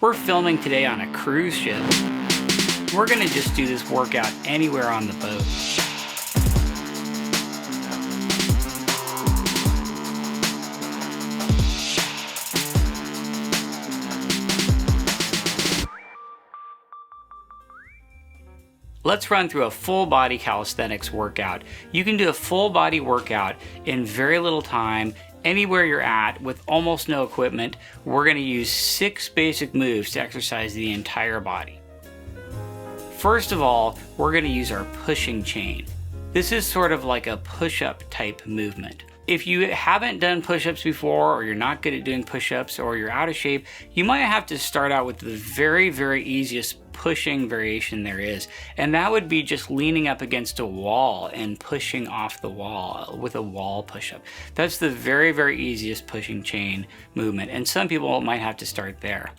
We're filming today on a cruise ship. We're gonna just do this workout anywhere on the boat. Let's run through a full body calisthenics workout. You can do a full body workout in very little time, anywhere you're at, with almost no equipment. We're gonna use 6 basic moves to exercise the entire body. First of all, we're gonna use our pushing chain. This is sort of like a push-up type movement. If you haven't done push-ups before, or you're not good at doing push-ups, or you're out of shape, you might have to start out with the very, very easiest pushing variation there is. And that would be just leaning up against a wall and pushing off the wall with a wall push-up. That's the very, very easiest pushing chain movement. And some people might have to start there.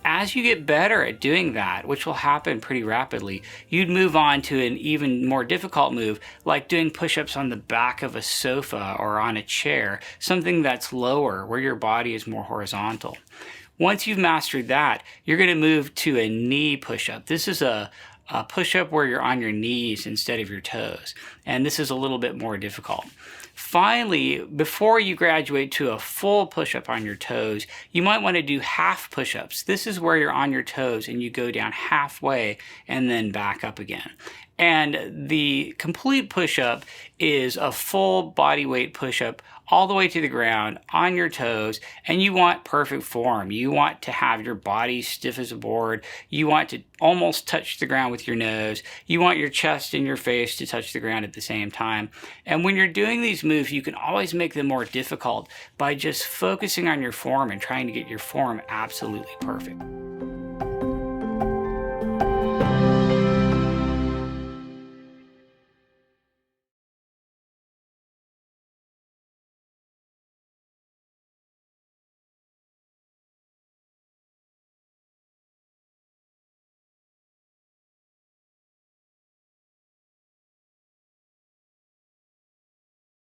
As you get better at doing that, which will happen pretty rapidly, you'd move on to an even more difficult move, like doing push-ups on the back of a sofa or on a chair, something that's lower, where your body is more horizontal. Once you've mastered that, you're going to move to a knee push-up. This is a push-up where you're on your knees instead of your toes, and this is a little bit more difficult. Finally, before you graduate to a full push-up on your toes, you might want to do half push-ups. This is where you're on your toes and you go down halfway and then back up again. And the complete push-up is a full body weight push-up all the way to the ground on your toes, and you want perfect form. You want to have your body stiff as a board. You want to almost touch the ground with your nose. You want your chest and your face to touch the ground at the same time. And when you're doing these moves, you can always make them more difficult by just focusing on your form and trying to get your form absolutely perfect.